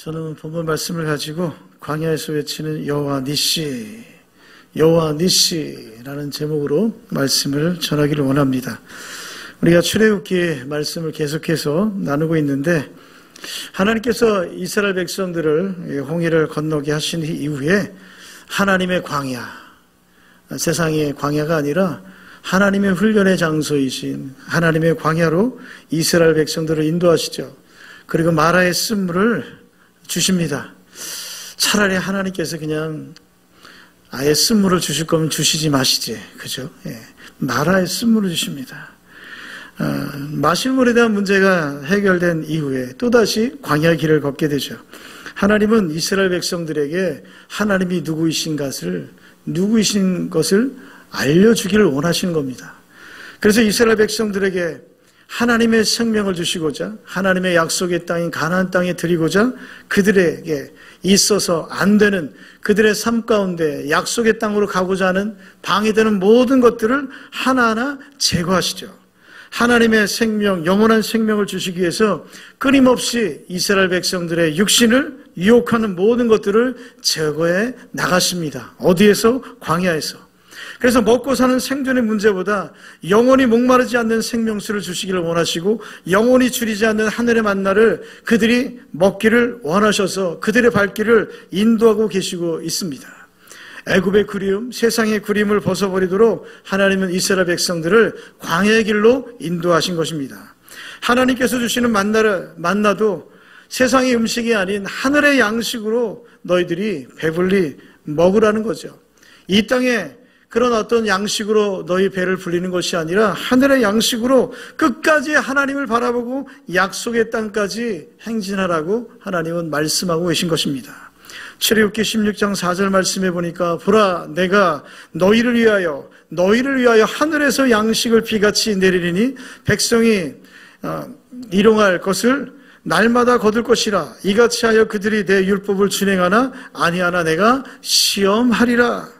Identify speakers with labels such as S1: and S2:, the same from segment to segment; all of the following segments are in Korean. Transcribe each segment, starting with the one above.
S1: 저는 본문 말씀을 가지고 광야에서 외치는 여호와 니시, 여호와 니시라는 제목으로 말씀을 전하기를 원합니다. 우리가 출애굽기 말씀을 계속해서 나누고 있는데, 하나님께서 이스라엘 백성들을 홍해를 건너게 하신 이후에 하나님의 광야, 세상의 광야가 아니라 하나님의 훈련의 장소이신 하나님의 광야로 이스라엘 백성들을 인도하시죠. 그리고 마라의 쓴물을 주십니다. 차라리 하나님께서 그냥 아예 쓴물을 주실 거면 주시지 마시지, 그죠? 예. 마라의 쓴물을 주십니다. 마실 물에 대한 문제가 해결된 이후에 또다시 광야의 길을 걷게 되죠. 하나님은 이스라엘 백성들에게 하나님이 누구이신 것을 알려주기를 원하시는 겁니다. 그래서 이스라엘 백성들에게 하나님의 생명을 주시고자, 하나님의 약속의 땅인 가나안 땅에 드리고자 그들에게 있어서 안 되는, 그들의 삶 가운데 약속의 땅으로 가고자 하는 방해되는 모든 것들을 하나하나 제거하시죠. 하나님의 생명, 영원한 생명을 주시기 위해서 끊임없이 이스라엘 백성들의 육신을 유혹하는 모든 것들을 제거해 나가십니다. 어디에서? 광야에서. 그래서 먹고 사는 생존의 문제보다 영원히 목마르지 않는 생명수를 주시기를 원하시고, 영원히 줄이지 않는 하늘의 만나를 그들이 먹기를 원하셔서 그들의 발길을 인도하고 계시고 있습니다. 애굽의 구림, 세상의 구림을 벗어버리도록 하나님은 이스라엘 백성들을 광야의 길로 인도하신 것입니다. 하나님께서 주시는 만나도 세상의 음식이 아닌 하늘의 양식으로 너희들이 배불리 먹으라는 거죠. 이 땅에 그런 어떤 양식으로 너희 배를 불리는 것이 아니라 하늘의 양식으로 끝까지 하나님을 바라보고 약속의 땅까지 행진하라고 하나님은 말씀하고 계신 것입니다. 출애굽기 16장 4절 말씀해 보니까, 보라, 내가 너희를 위하여 하늘에서 양식을 비같이 내리리니 백성이 일용할 것을 날마다 거둘 것이라. 이같이 하여 그들이 내 율법을 준행하나 아니하나 내가 시험하리라.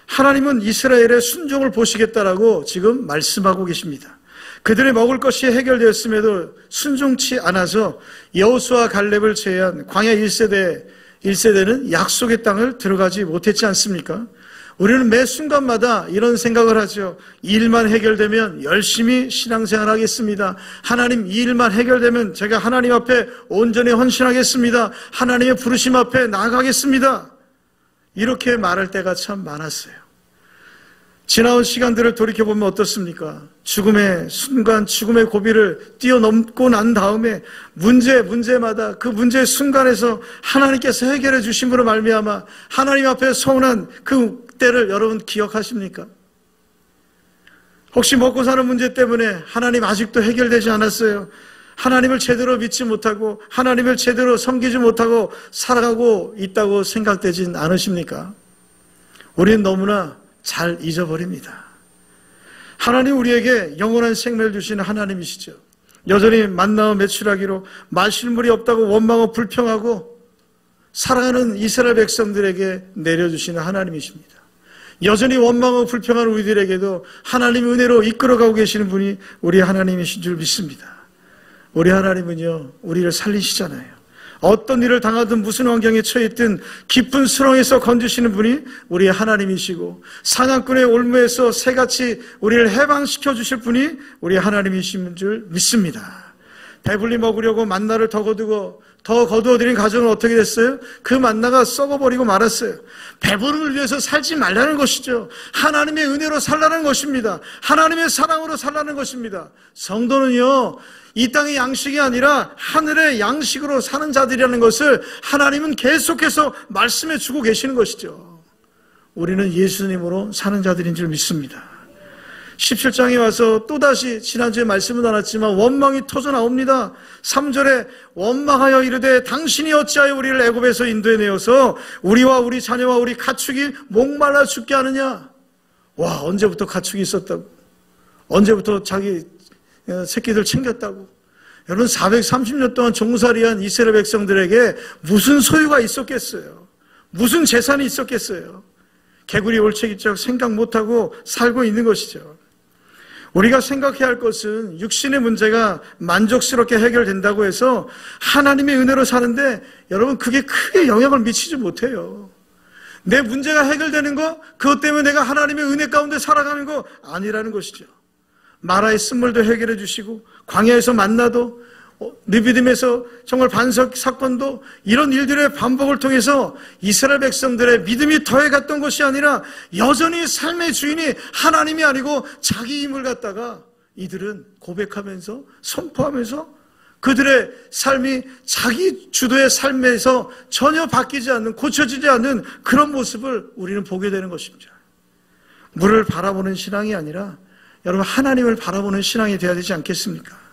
S1: 하나님은 이스라엘의 순종을 보시겠다라고 지금 말씀하고 계십니다. 그들의 먹을 것이 해결되었음에도 순종치 않아서 여호수아 갈렙을 제외한 광야 1세대는 약속의 땅을 들어가지 못했지 않습니까? 우리는 매 순간마다 이런 생각을 하죠. 이 일만 해결되면 열심히 신앙생활 하겠습니다. 하나님, 이 일만 해결되면 제가 하나님 앞에 온전히 헌신하겠습니다. 하나님의 부르심 앞에 나아가겠습니다. 이렇게 말할 때가 참 많았어요. 지나온 시간들을 돌이켜보면 어떻습니까? 죽음의 순간, 죽음의 고비를 뛰어넘고 난 다음에 문제마다 그 문제의 순간에서 하나님께서 해결해 주심으로 말미암아 하나님 앞에 서운한 그 때를 여러분 기억하십니까? 혹시 먹고 사는 문제 때문에 하나님 아직도 해결되지 않았어요? 하나님을 제대로 믿지 못하고 하나님을 제대로 섬기지 못하고 살아가고 있다고 생각되진 않으십니까? 우리는 너무나 잘 잊어버립니다. 하나님 우리에게 영원한 생명을 주시는 하나님이시죠. 여전히 만나와 매출하기로 마실 물이 없다고 원망하고 불평하고 살아가는 이스라엘 백성들에게 내려주시는 하나님이십니다. 여전히 원망하고 불평하는 우리들에게도 하나님의 은혜로 이끌어가고 계시는 분이 우리 하나님이신 줄 믿습니다. 우리 하나님은요, 우리를 살리시잖아요. 어떤 일을 당하든 무슨 환경에 처해있든 깊은 수렁에서 건지시는 분이 우리 하나님이시고, 사냥꾼의 올무에서 새같이 우리를 해방시켜 주실 분이 우리 하나님이신 줄 믿습니다. 배불리 먹으려고 만나를 더 거두어드린 가정은 어떻게 됐어요? 그 만나가 썩어버리고 말았어요. 배부름을 위해서 살지 말라는 것이죠. 하나님의 은혜로 살라는 것입니다. 하나님의 사랑으로 살라는 것입니다. 성도는요, 이 땅의 양식이 아니라 하늘의 양식으로 사는 자들이라는 것을 하나님은 계속해서 말씀해 주고 계시는 것이죠. 우리는 예수님으로 사는 자들인 줄 믿습니다. 17장에 와서 또다시 지난주에 말씀은 나눴지만 원망이 터져 나옵니다. 3절에 원망하여 이르되 당신이 어찌하여 우리를 애굽에서 인도해내어서 우리와 우리 자녀와 우리 가축이 목말라 죽게 하느냐. 와, 언제부터 가축이 있었다고, 언제부터 자기 새끼들 챙겼다고. 여러분, 430년 동안 종살이한 이스라엘 백성들에게 무슨 소유가 있었겠어요? 무슨 재산이 있었겠어요? 개구리 올챙이적 생각 못하고 살고 있는 것이죠. 우리가 생각해야 할 것은 육신의 문제가 만족스럽게 해결된다고 해서 하나님의 은혜로 사는데 여러분 그게 크게 영향을 미치지 못해요. 내 문제가 해결되는 거, 그것 때문에 내가 하나님의 은혜 가운데 살아가는 거 아니라는 것이죠. 마라의 쓴물도 해결해 주시고 광야에서 만나도 느비딤에서 정말 반석 사건도 이런 일들의 반복을 통해서 이스라엘 백성들의 믿음이 더해갔던 것이 아니라 여전히 삶의 주인이 하나님이 아니고 자기 힘을 갖다가 이들은 고백하면서 선포하면서 그들의 삶이 자기 주도의 삶에서 전혀 바뀌지 않는, 고쳐지지 않는 그런 모습을 우리는 보게 되는 것입니다. 물을 바라보는 신앙이 아니라 여러분 하나님을 바라보는 신앙이 되어야 되지 않겠습니까?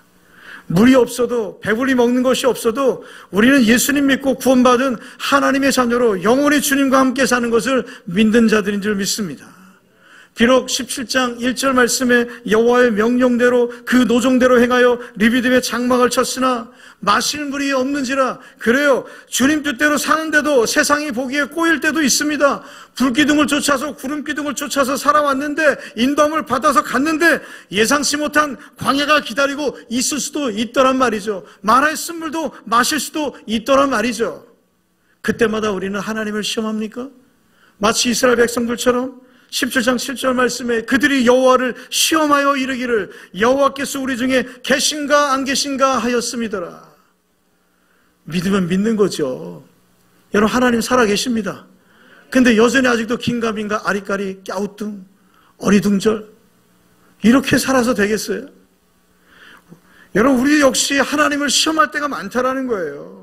S1: 물이 없어도, 배불리 먹는 것이 없어도 우리는 예수님 믿고 구원받은 하나님의 자녀로 영원히 주님과 함께 사는 것을 믿는 자들인 줄 믿습니다. 비록 17장 1절 말씀에 여호와의 명령대로 그 노종대로 행하여 리비딤의 장막을 쳤으나 마실 물이 없는지라. 그래요, 주님 뜻대로 사는데도 세상이 보기에 꼬일 때도 있습니다. 불기둥을 쫓아서, 구름기둥을 쫓아서 살아왔는데, 인도함을 받아서 갔는데 예상치 못한 광야가 기다리고 있을 수도 있더란 말이죠. 마라의 쓴물도 마실 수도 있더란 말이죠. 그때마다 우리는 하나님을 시험합니까? 마치 이스라엘 백성들처럼 17장 7절 말씀에 그들이 여호와를 시험하여 이르기를 여호와께서 우리 중에 계신가 안 계신가 하였음이더라. 믿으면 믿는 거죠. 여러분 하나님 살아계십니다. 근데 여전히 아직도 긴가민가 아리까리 갸우뚱 어리둥절 이렇게 살아서 되겠어요? 여러분 우리 역시 하나님을 시험할 때가 많다라는 거예요.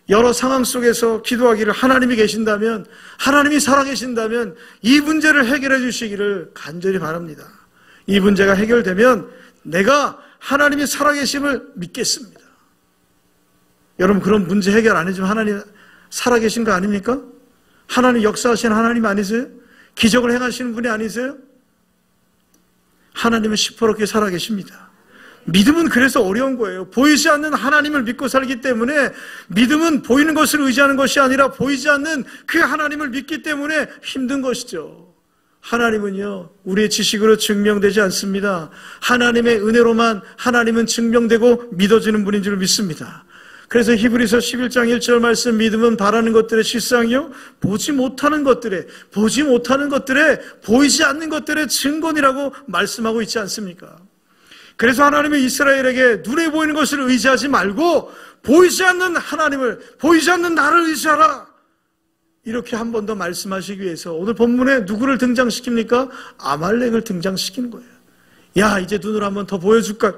S1: 여러 상황 속에서 기도하기를 하나님이 계신다면, 하나님이 살아계신다면 이 문제를 해결해 주시기를 간절히 바랍니다. 이 문제가 해결되면 내가 하나님이 살아계심을 믿겠습니다. 여러분 그런 문제 해결 안 해주면 하나님 살아계신 거 아닙니까? 하나님 역사하시는 하나님 아니세요? 기적을 행하시는 분이 아니세요? 하나님은 시퍼렇게 살아계십니다. 믿음은 그래서 어려운 거예요. 보이지 않는 하나님을 믿고 살기 때문에, 믿음은 보이는 것을 의지하는 것이 아니라 보이지 않는 그 하나님을 믿기 때문에 힘든 것이죠. 하나님은요, 우리의 지식으로 증명되지 않습니다. 하나님의 은혜로만 하나님은 증명되고 믿어지는 분인 줄 믿습니다. 그래서 히브리서 11장 1절 말씀, 믿음은 바라는 것들의 실상이요 보지 못하는 것들의 보이지 않는 것들의 증거니라고 말씀하고 있지 않습니까? 그래서 하나님은 이스라엘에게 눈에 보이는 것을 의지하지 말고 보이지 않는 하나님을, 보이지 않는 나를 의지하라, 이렇게 한 번 더 말씀하시기 위해서 오늘 본문에 누구를 등장시킵니까? 아말렉을 등장시키는 거예요. 야, 이제 눈을 한번 더 보여줄까?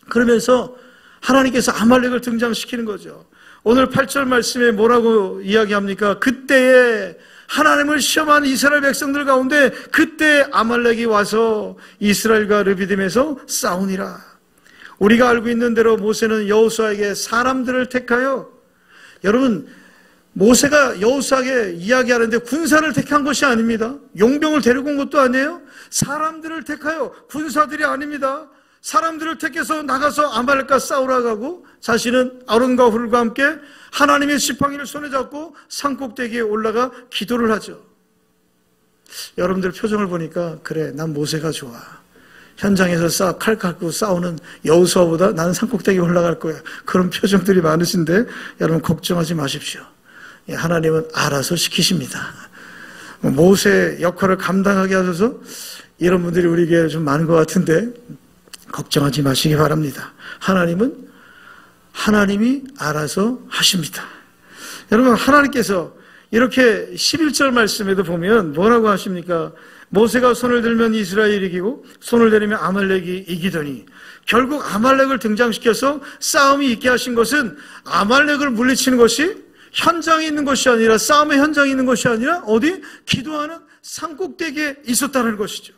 S1: 그러면서 하나님께서 아말렉을 등장시키는 거죠. 오늘 8절 말씀에 뭐라고 이야기합니까? 그때에 하나님을 시험한 이스라엘 백성들 가운데 그때 아말렉이 와서 이스라엘과 르비딤에서 싸우니라. 우리가 알고 있는 대로 모세는 여호수아에게 사람들을 택하여, 여러분 모세가 여호수아에게 이야기하는데 군사를 택한 것이 아닙니다. 용병을 데리고 온 것도 아니에요. 사람들을 택하여, 군사들이 아닙니다. 사람들을 택해서 나가서 아말렉과 싸우러 가고 자신은 아론과 훌과 함께 하나님의 지팡이를 손에 잡고 산꼭대기에 올라가 기도를 하죠. 여러분들 표정을 보니까 그래, 난 모세가 좋아. 현장에서 칼 갖고 싸우는 여호수아보다 나는 산꼭대기에 올라갈 거야. 그런 표정들이 많으신데 여러분 걱정하지 마십시오. 하나님은 알아서 시키십니다. 모세 역할을 감당하게 하셔서 이런 분들이 우리 교회에 좀 많은 것 같은데 걱정하지 마시기 바랍니다. 하나님이 알아서 하십니다. 여러분 하나님께서 이렇게 11절 말씀에도 보면 뭐라고 하십니까? 모세가 손을 들면 이스라엘이 이기고 손을 내리면 아말렉이 이기더니, 결국 아말렉을 등장시켜서 싸움이 있게 하신 것은 아말렉을 물리치는 것이 현장에 있는 것이 아니라, 싸움의 현장에 있는 것이 아니라 어디? 기도하는 산꼭대기에 있었다는 것이죠.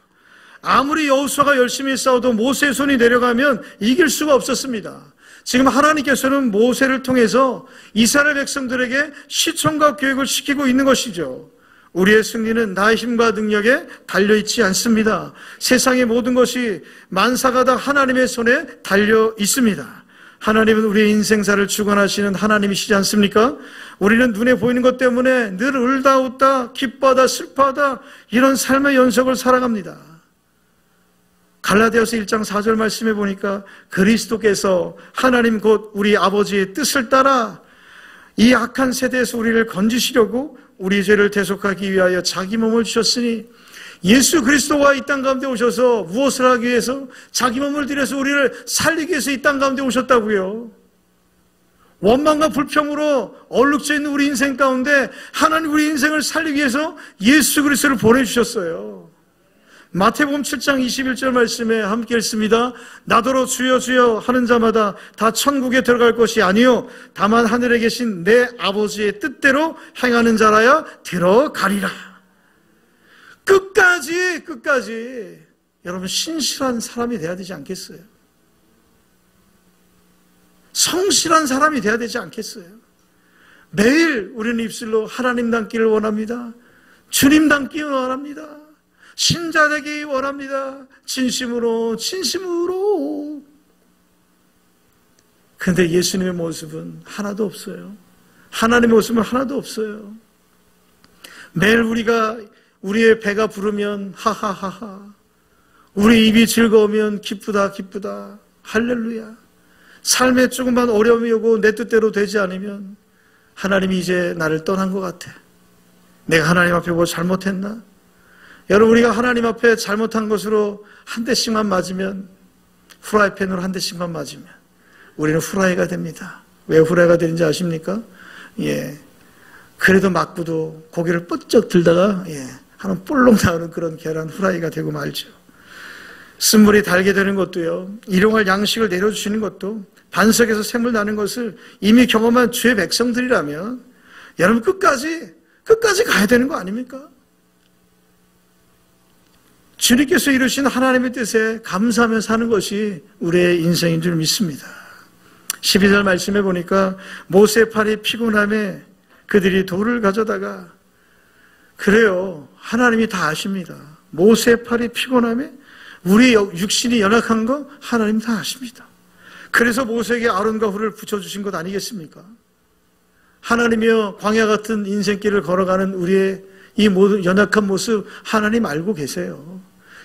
S1: 아무리 여호수아가 열심히 싸워도 모세의 손이 내려가면 이길 수가 없었습니다. 지금 하나님께서는 모세를 통해서 이스라엘 백성들에게 시청과 교육을 시키고 있는 것이죠. 우리의 승리는 나의 힘과 능력에 달려있지 않습니다. 세상의 모든 것이 만사가 다 하나님의 손에 달려 있습니다. 하나님은 우리의 인생사를 주관하시는 하나님이시지 않습니까? 우리는 눈에 보이는 것 때문에 늘 울다 웃다 기뻐하다 슬퍼하다 이런 삶의 연속을 살아갑니다. 갈라디아서 1장 4절 말씀해 보니까 그리스도께서 하나님 곧 우리 아버지의 뜻을 따라 이 악한 세대에서 우리를 건지시려고 우리 죄를 대속하기 위하여 자기 몸을 주셨으니 예수 그리스도가 이 땅 가운데 오셔서 무엇을 하기 위해서? 자기 몸을 들여서 우리를 살리기 위해서 이 땅 가운데 오셨다고요. 원망과 불평으로 얼룩져 있는 우리 인생 가운데 하나님 우리 인생을 살리기 위해서 예수 그리스도를 보내주셨어요. 마태복음 7장 21절 말씀에 함께 읽습니다. 나더러 주여 주여 하는 자마다 다 천국에 들어갈 것이 아니요 다만 하늘에 계신 내 아버지의 뜻대로 행하는 자라야 들어가리라. 끝까지 여러분 신실한 사람이 돼야 되지 않겠어요? 성실한 사람이 돼야 되지 않겠어요? 매일 우리는 입술로 하나님 닮기를 원합니다. 주님 닮기를 원합니다. 신자 되기 원합니다. 진심으로. 그런데 예수님의 모습은 하나도 없어요. 하나님의 모습은 하나도 없어요. 매일 우리가 우리의 배가 부르면 하하하하, 우리 입이 즐거우면 기쁘다 할렐루야. 삶에 조금만 어려움이 오고 내 뜻대로 되지 않으면 하나님이 이제 나를 떠난 것 같아. 내가 하나님 앞에 뭐 잘못했나? 여러분, 우리가 하나님 앞에 잘못한 것으로 한 대씩만 맞으면, 후라이팬으로 한 대씩만 맞으면 우리는 후라이가 됩니다. 왜 후라이가 되는지 아십니까? 그래도 맞고도 고개를 뻗쩍 들다가 하는 볼록 나오는 그런 계란 후라이가 되고 말죠. 쓴물이 달게 되는 것도요, 일용할 양식을 내려주시는 것도, 반석에서 샘물 나는 것을 이미 경험한 주의 백성들이라면 여러분 끝까지 가야 되는 거 아닙니까? 주님께서 이루신 하나님의 뜻에 감사하며 사는 것이 우리의 인생인 줄 믿습니다. 12절 말씀해 보니까 모세 팔이 피곤함에 그들이 돌을 가져다가, 그래요, 하나님이 다 아십니다. 모세 팔이 피곤함에 우리 육신이 연약한 거 하나님 다 아십니다. 그래서 모세에게 아론과 훌을 붙여주신 것 아니겠습니까? 하나님이여 광야 같은 인생길을 걸어가는 우리의 이 모든 연약한 모습 하나님 알고 계세요.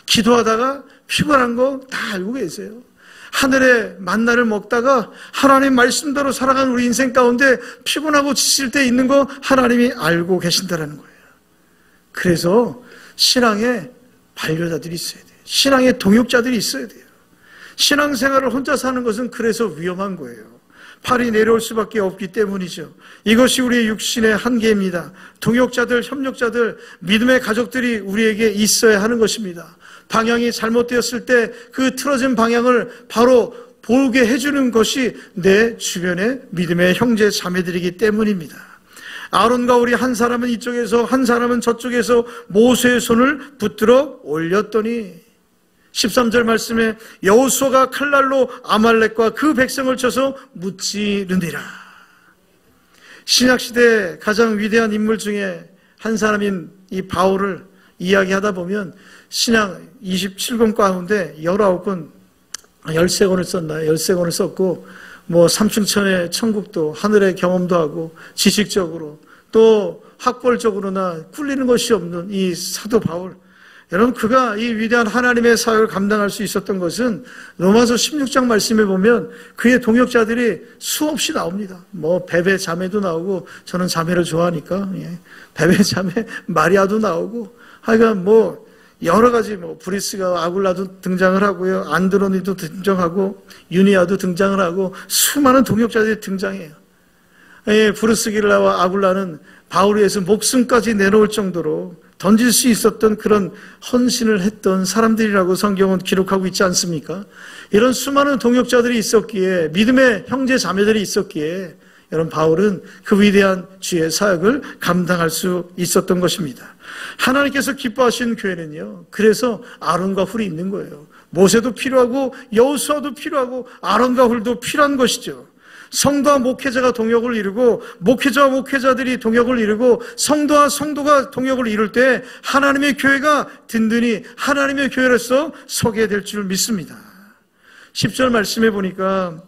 S1: 기도하다가 피곤한 거 다 알고 계세요. 하늘의 만나를 먹다가 하나님 말씀대로 살아가는 우리 인생 가운데 피곤하고 지칠 때 있는 거 하나님이 알고 계신다는 거예요. 그래서 신앙에 반려자들이 있어야 돼요. 신앙의 동역자들이 있어야 돼요. 신앙생활을 혼자 사는 것은 그래서 위험한 거예요. 팔이 내려올 수밖에 없기 때문이죠. 이것이 우리의 육신의 한계입니다. 동역자들, 협력자들, 믿음의 가족들이 우리에게 있어야 하는 것입니다. 방향이 잘못되었을 때 그 틀어진 방향을 바로 보게 해주는 것이 내 주변의 믿음의 형제 자매들이기 때문입니다. 아론과 우리 한 사람은 이쪽에서 한 사람은 저쪽에서 모세의 손을 붙들어 올렸더니 13절 말씀에 여호수아가 칼날로 아말렉과 그 백성을 쳐서 무찌르니라. 신약시대 가장 위대한 인물 중에 한 사람인 이 바울을 이야기하다 보면 신약 27권 가운데 19권, 13권을 썼나요? 13권을 썼고, 삼층천의 천국도 하늘의 경험도 하고, 지식적으로 또 학벌적으로나 꿀리는 것이 없는 이 사도 바울. 여러분, 그가 이 위대한 하나님의 사역을 감당할 수 있었던 것은 로마서 16장 말씀에 보면 그의 동역자들이 수없이 나옵니다. 베베 자매도 나오고, 저는 자매를 좋아하니까, 베베 자매 마리아도 나오고, 하여간 여러 가지 브리스가 아굴라도 등장을 하고요. 안드로니도 등장하고, 유니아도 등장을 하고, 수많은 동역자들이 등장해요. 브루스길라와 아굴라는 바울을 위해서 목숨까지 내놓을 정도로 던질 수 있었던 그런 헌신을 했던 사람들이라고 성경은 기록하고 있지 않습니까? 이런 수많은 동역자들이 있었기에, 믿음의 형제 자매들이 있었기에 여러분, 바울은 그 위대한 주의 사역을 감당할 수 있었던 것입니다. 하나님께서 기뻐하신 교회는요, 그래서 아론과 훌이 있는 거예요. 모세도 필요하고 여호수아도 필요하고 아론과 훌도 필요한 것이죠. 성도와 목회자가 동역을 이루고, 목회자와 목회자들이 동역을 이루고, 성도와 성도가 동역을 이룰 때 하나님의 교회가 든든히 하나님의 교회로서 서게 될 줄 믿습니다. 10절 말씀해 보니까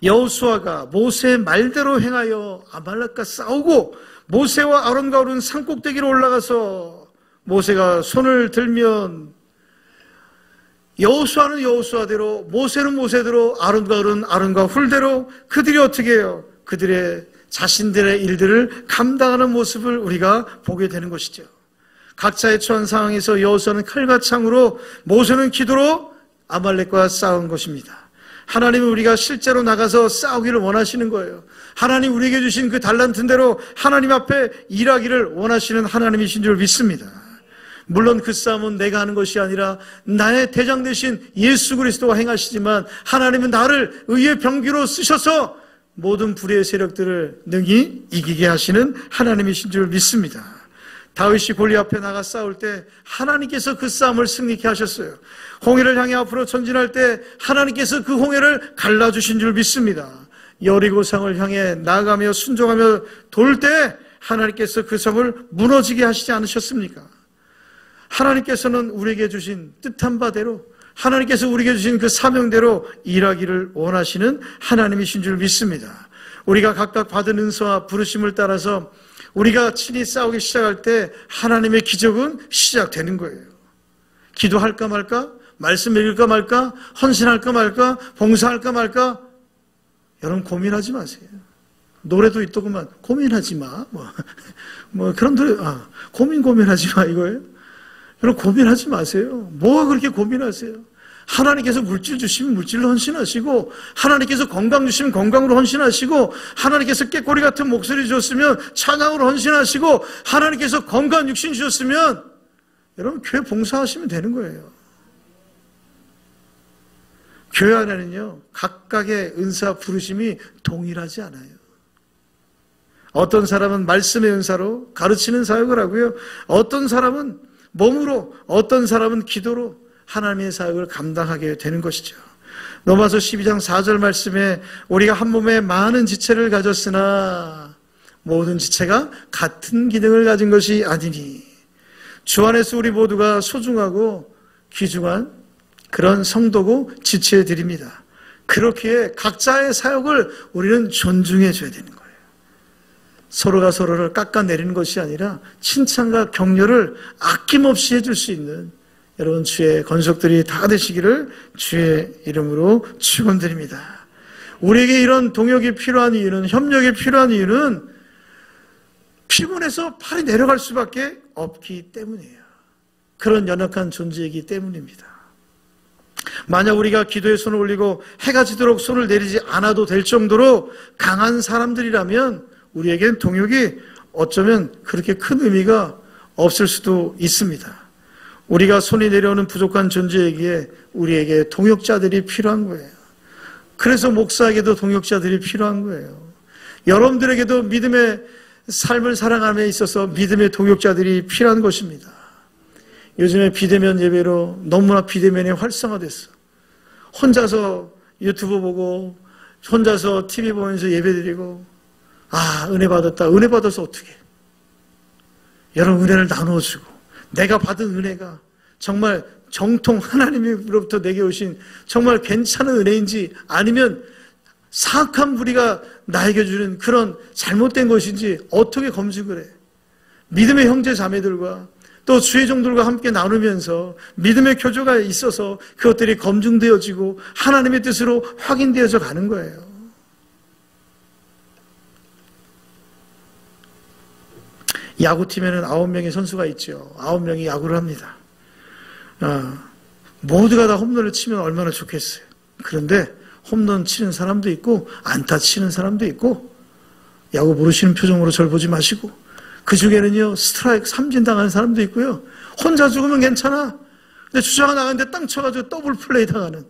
S1: 여호수아가 모세의 말대로 행하여 아말렉과 싸우고, 모세와 아론과 훌은 산꼭대기로 올라가서 모세가 손을 들면 여호수아는 여호수아대로, 모세는 모세대로, 아론과 을은 아론과 훌대로 그들이 어떻게 해요? 그들의 자신들의 일들을 감당하는 모습을 우리가 보게 되는 것이죠. 각자의 처한 상황에서 여호수아는 칼과 창으로, 모세는 기도로 아말렉과 싸운 것입니다. 하나님은 우리가 실제로 나가서 싸우기를 원하시는 거예요. 하나님 우리에게 주신 그 달란트대로 하나님 앞에 일하기를 원하시는 하나님이신 줄 믿습니다. 물론 그 싸움은 내가 하는 것이 아니라 나의 대장 되신 예수 그리스도가 행하시지만, 하나님은 나를 의의 병기로 쓰셔서 모든 불의의 세력들을 능히 이기게 하시는 하나님이신 줄 믿습니다. 다윗이 골리앗 앞에 나가 싸울 때 하나님께서 그 싸움을 승리케 하셨어요. 홍해를 향해 앞으로 전진할 때 하나님께서 그 홍해를 갈라주신 줄 믿습니다. 여리고 성을 향해 나아가며 순종하며 돌 때 하나님께서 그 성을 무너지게 하시지 않으셨습니까? 하나님께서는 우리에게 주신 뜻한 바대로, 하나님께서 우리에게 주신 그 사명대로 일하기를 원하시는 하나님이신 줄 믿습니다. 우리가 각각 받은 은사와 부르심을 따라서 우리가 친히 싸우기 시작할 때 하나님의 기적은 시작되는 거예요. 기도할까 말까? 말씀 읽을까 말까? 헌신할까 말까? 봉사할까 말까? 여러분 고민하지 마세요. 노래도 있더구만. 고민하지 마. 그런 노래, 고민하지 마 이거예요. 여러분 고민하지 마세요. 뭐가 그렇게 고민하세요? 하나님께서 물질 주시면 물질로 헌신하시고, 하나님께서 건강 주시면 건강으로 헌신하시고, 하나님께서 꾀꼬리 같은 목소리 주셨으면 찬양으로 헌신하시고, 하나님께서 건강한 육신 주셨으면 여러분 교회 봉사하시면 되는 거예요. 교회 안에는요 각각의 은사 부르심이 동일하지 않아요. 어떤 사람은 말씀의 은사로 가르치는 사역을 하고요, 어떤 사람은 몸으로, 어떤 사람은 기도로 하나님의 사역을 감당하게 되는 것이죠. 로마서 12장 4절 말씀에 우리가 한 몸에 많은 지체를 가졌으나 모든 지체가 같은 기능을 가진 것이 아니니, 주 안에서 우리 모두가 소중하고 귀중한 그런 성도고 지체들입니다. 그렇기에 각자의 사역을 우리는 존중해 줘야 되는 거예요. 서로가 서로를 깎아내리는 것이 아니라 칭찬과 격려를 아낌없이 해줄 수 있는 여러분 주의 건속들이 다 되시기를 주의 이름으로 축원드립니다. 우리에게 이런 동역이 필요한 이유는, 협력이 필요한 이유는 피곤해서 팔이 내려갈 수밖에 없기 때문이에요. 그런 연약한 존재이기 때문입니다. 만약 우리가 기도에 손을 올리고 해가 지도록 손을 내리지 않아도 될 정도로 강한 사람들이라면 우리에겐 동역이 어쩌면 그렇게 큰 의미가 없을 수도 있습니다. 우리가 손이 내려오는 부족한 존재이기에 우리에게 동역자들이 필요한 거예요. 그래서 목사에게도 동역자들이 필요한 거예요. 여러분들에게도 믿음의 삶을 살아감에 있어서 믿음의 동역자들이 필요한 것입니다. 요즘에 비대면 예배로 너무나 비대면이 활성화됐어. 혼자서 유튜브 보고 혼자서 TV 보면서 예배드리고, 은혜 받았다. 은혜 받아서 어떻게? 여러분 은혜를 나누어주고, 내가 받은 은혜가 정말 정통 하나님으로부터 내게 오신 정말 괜찮은 은혜인지, 아니면 사악한 무리가 나에게 주는 그런 잘못된 것인지 어떻게 검증을 해? 믿음의 형제 자매들과 또 주의 종들과 함께 나누면서 믿음의 교조가 있어서 그것들이 검증되어지고 하나님의 뜻으로 확인되어져 가는 거예요. 야구팀에는 9명의 선수가 있죠. 9명이 야구를 합니다. 모두가 다 홈런을 치면 얼마나 좋겠어요. 그런데 홈런 치는 사람도 있고 안타 치는 사람도 있고, 야구 모르시는 표정으로 절 보지 마시고, 그 중에는요 스트라이크 삼진 당하는 사람도 있고요, 혼자 죽으면 괜찮아 근데 주자가 나가는데 땅 쳐가지고 더블 플레이 당하는,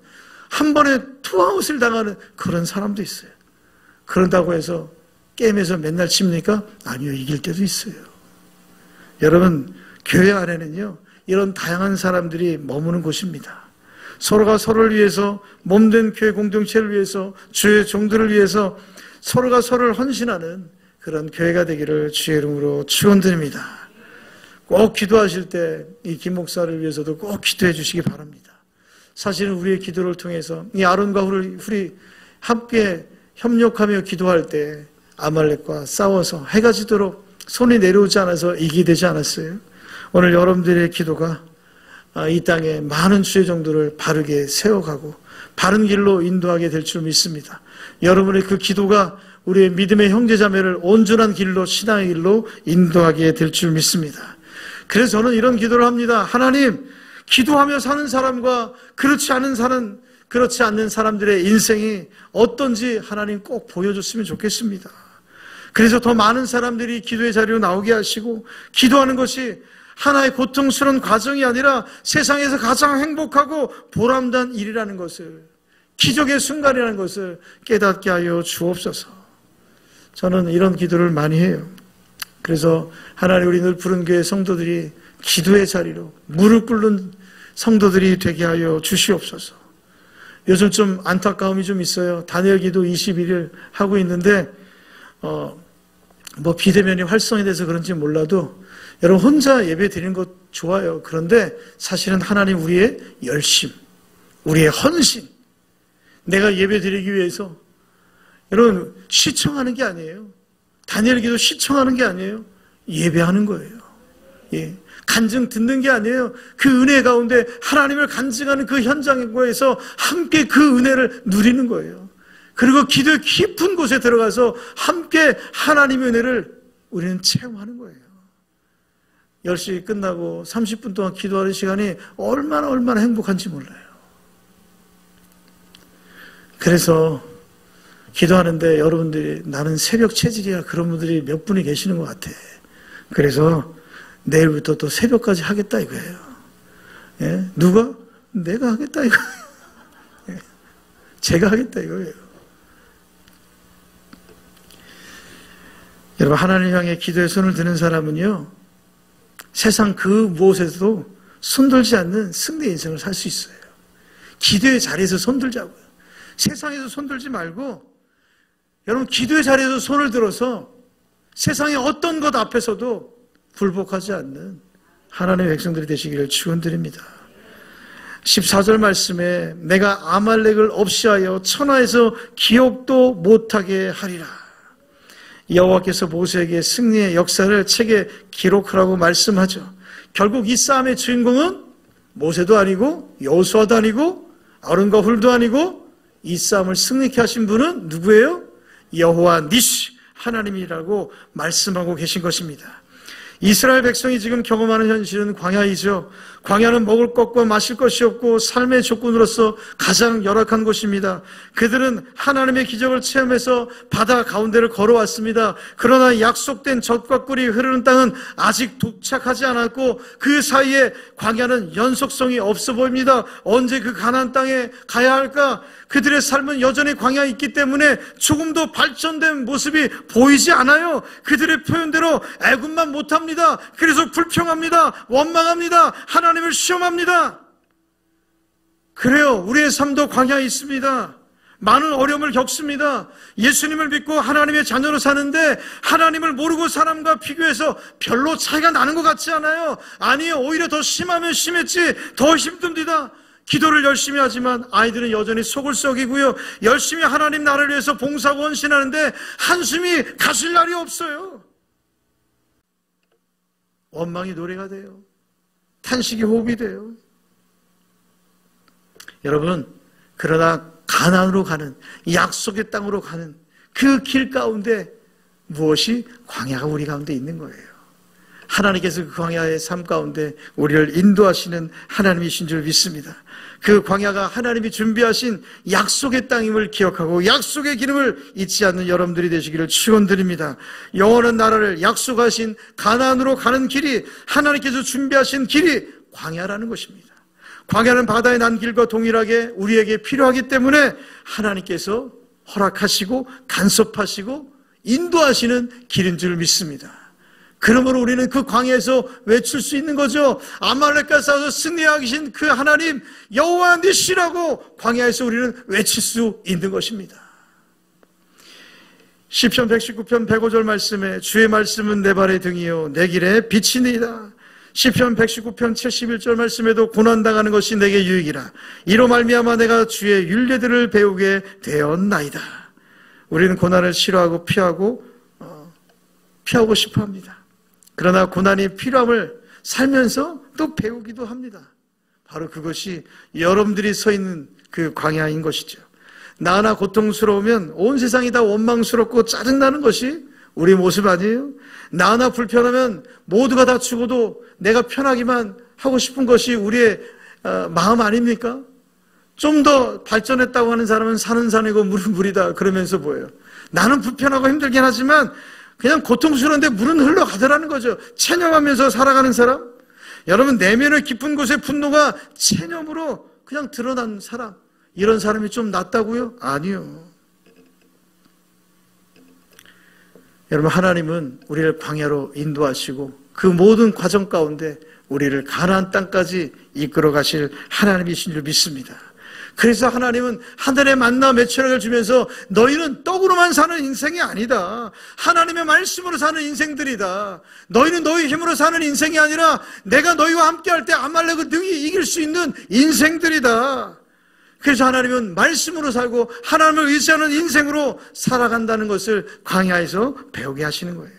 S1: 한 번에 투아웃을 당하는 그런 사람도 있어요. 그런다고 해서 게임에서 맨날 칩니까? 아니요, 이길 때도 있어요. 여러분 교회 안에는요 이런 다양한 사람들이 머무는 곳입니다. 서로가 서로를 위해서, 몸된 교회 공동체를 위해서, 주의 종들을 위해서 서로가 서로를 헌신하는 그런 교회가 되기를 주의 이름으로 축원드립니다. 꼭 기도하실 때 이 김 목사를 위해서도 꼭 기도해 주시기 바랍니다. 사실은 우리의 기도를 통해서 이 아론과 훌이 함께 협력하며 기도할 때 아말렉과 싸워서 해가 지도록 손이 내려오지 않아서 이기게 되지 않았어요? 오늘 여러분들의 기도가 이 땅에 많은 주의 종들을 바르게 세워가고 바른 길로 인도하게 될 줄 믿습니다. 여러분의 그 기도가 우리의 믿음의 형제자매를 온전한 길로, 신앙의 길로 인도하게 될 줄 믿습니다. 그래서 저는 이런 기도를 합니다. 하나님, 기도하며 사는 사람과 그렇지 않는 사람들의 인생이 어떤지 하나님 꼭 보여줬으면 좋겠습니다. 그래서 더 많은 사람들이 기도의 자리로 나오게 하시고, 기도하는 것이 하나의 고통스러운 과정이 아니라 세상에서 가장 행복하고 보람난 일이라는 것을, 기적의 순간이라는 것을 깨닫게 하여 주옵소서. 저는 이런 기도를 많이 해요. 그래서 하나님, 우리 늘 푸른 교회 성도들이 기도의 자리로 무릎 꿇는 성도들이 되게 하여 주시옵소서. 요즘 좀 안타까움이 좀 있어요. 다니엘 기도 21일 하고 있는데 비대면이 활성이 돼서 그런지 몰라도 여러분 혼자 예배 드리는 것 좋아요. 그런데 사실은 하나님, 우리의 열심, 우리의 헌신, 내가 예배 드리기 위해서 여러분 시청하는 게 아니에요. 다니엘 기도 시청하는 게 아니에요. 예배하는 거예요. 예. 간증 듣는 게 아니에요. 그 은혜 가운데 하나님을 간증하는 그 현장에서 함께 그 은혜를 누리는 거예요. 그리고 기도의 깊은 곳에 들어가서 함께 하나님의 은혜를 우리는 체험하는 거예요. 10시 끝나고 30분 동안 기도하는 시간이 얼마나 행복한지 몰라요. 그래서 기도하는데 여러분들이, 나는 새벽 체질이야, 그런 분들이 몇 분이 계시는 것 같아. 그래서 내일부터 또 새벽까지 하겠다 이거예요. 예? 누가? 내가 하겠다 이거예요. 예? 제가 하겠다 이거예요. 여러분, 하나님 향해 기도에 손을 드는 사람은요, 세상 그 무엇에서도 손들지 않는 승리의 인생을 살 수 있어요. 기도의 자리에서 손들자고요. 세상에서 손들지 말고, 여러분, 기도의 자리에서 손을 들어서 세상의 어떤 것 앞에서도 굴복하지 않는 하나님의 백성들이 되시기를 축원드립니다. 14절 말씀에 내가 아말렉을 없이하여 천하에서 기억도 못하게 하리라. 여호와께서 모세에게 승리의 역사를 책에 기록하라고 말씀하죠. 결국 이 싸움의 주인공은 모세도 아니고 여호수아도 아니고 아론과 훌도 아니고 이 싸움을 승리케 하신 분은 누구예요? 여호와 니시 하나님이라고 말씀하고 계신 것입니다. 이스라엘 백성이 지금 경험하는 현실은 광야이죠. 광야는 먹을 것과 마실 것이 없고 삶의 조건으로서 가장 열악한 곳입니다. 그들은 하나님의 기적을 체험해서 바다 가운데를 걸어왔습니다. 그러나 약속된 젖과 꿀이 흐르는 땅은 아직 도착하지 않았고 그 사이에 광야는 연속성이 없어 보입니다. 언제 그 가나안 땅에 가야 할까? 그들의 삶은 여전히 광야에 있기 때문에 조금도 발전된 모습이 보이지 않아요. 그들의 표현대로 애굽만 못합니다. 그래서 불평합니다. 원망합니다. 하나님을 시험합니다. 그래요. 우리의 삶도 광야에 있습니다. 많은 어려움을 겪습니다. 예수님을 믿고 하나님의 자녀로 사는데 하나님을 모르고 사람과 비교해서 별로 차이가 나는 것 같지 않아요? 아니에요. 오히려 더 심하면 심했지 더 힘듭니다. 기도를 열심히 하지만 아이들은 여전히 속을 썩이고요. 열심히 하나님 나라를 위해서 봉사하고 헌신하는데 한숨이 가실 날이 없어요. 원망이 노래가 돼요. 탄식이 호흡이 돼요. 여러분, 그러나 가나안으로 가는, 약속의 땅으로 가는 그 길 가운데 무엇이? 광야가 우리 가운데 있는 거예요. 하나님께서 그 광야의 삶 가운데 우리를 인도하시는 하나님이신 줄 믿습니다. 그 광야가 하나님이 준비하신 약속의 땅임을 기억하고 약속의 기름을 잊지 않는 여러분들이 되시기를 축원드립니다. 영원한 나라를 약속하신 가나안으로 가는 길이, 하나님께서 준비하신 길이 광야라는 것입니다. 광야는 바다의 난 길과 동일하게 우리에게 필요하기 때문에 하나님께서 허락하시고 간섭하시고 인도하시는 길인 줄 믿습니다. 그러므로 우리는 그 광야에서 외칠 수 있는 거죠. 아말렉과 싸워서 승리하신 그 하나님 여호와 니시라고 광야에서 우리는 외칠 수 있는 것입니다. 시편 119편 105절 말씀에 주의 말씀은 내 발의 등이요 내 길에 빛이니이다. 시편 119편 71절 말씀에도 고난당하는 것이 내게 유익이라. 이로 말미암아 내가 주의 율례들을 배우게 되었나이다. 우리는 고난을 싫어하고 피하고 싶어 합니다. 그러나 고난이 필요함을 살면서 또 배우기도 합니다. 바로 그것이 여러분들이 서 있는 그 광야인 것이죠. 나 하나 고통스러우면 온 세상이 다 원망스럽고 짜증나는 것이 우리 모습 아니에요? 나 하나 불편하면 모두가 다 죽어도 내가 편하기만 하고 싶은 것이 우리의 마음 아닙니까? 좀 더 발전했다고 하는 사람은 산은 산이고 물은 물이다 그러면서 뭐예요? 나는 불편하고 힘들긴 하지만 그냥 고통스러운데 물은 흘러가더라는 거죠. 체념하면서 살아가는 사람. 여러분, 내면의 깊은 곳에 분노가 체념으로 그냥 드러난 사람, 이런 사람이 좀 낫다고요? 아니요. 여러분, 하나님은 우리를 광야로 인도하시고 그 모든 과정 가운데 우리를 가나안 땅까지 이끌어 가실 하나님이신 줄 믿습니다. 그래서 하나님은 하늘의 만나 매출액을 주면서 너희는 떡으로만 사는 인생이 아니다. 하나님의 말씀으로 사는 인생들이다. 너희는 너희 힘으로 사는 인생이 아니라 내가 너희와 함께할 때 아말렉을 능히 이길 수 있는 인생들이다. 그래서 하나님은 말씀으로 살고 하나님을 의지하는 인생으로 살아간다는 것을 광야에서 배우게 하시는 거예요.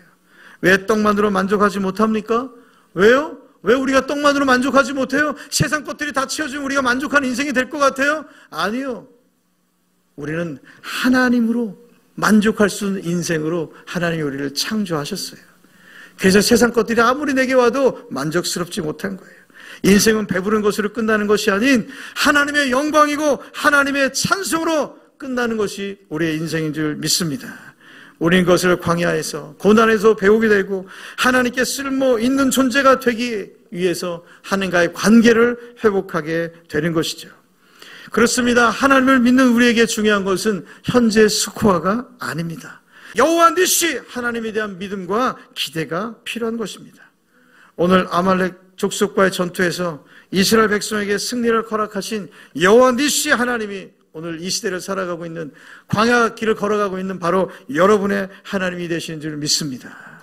S1: 왜 떡만으로 만족하지 못합니까? 왜요? 왜 우리가 떡만으로 만족하지 못해요? 세상 것들이 다 채워주면 우리가 만족하는 인생이 될 것 같아요? 아니요. 우리는 하나님으로 만족할 수 있는 인생으로 하나님이 우리를 창조하셨어요. 그래서 세상 것들이 아무리 내게 와도 만족스럽지 못한 거예요. 인생은 배부른 것으로 끝나는 것이 아닌 하나님의 영광이고 하나님의 찬송으로 끝나는 것이 우리의 인생인 줄 믿습니다. 우리는 그것을 광야에서 고난에서 배우게 되고 하나님께 쓸모 있는 존재가 되기 위해서 하나님과의 관계를 회복하게 되는 것이죠. 그렇습니다. 하나님을 믿는 우리에게 중요한 것은 현재 스코어가 아닙니다. 여호와 니시, 하나님에 대한 믿음과 기대가 필요한 것입니다. 오늘 아말렉 족속과의 전투에서 이스라엘 백성에게 승리를 허락하신 여호와 니시 하나님이 오늘 이 시대를 살아가고 있는 광야 길을 걸어가고 있는 바로 여러분의 하나님이 되시는 줄 믿습니다.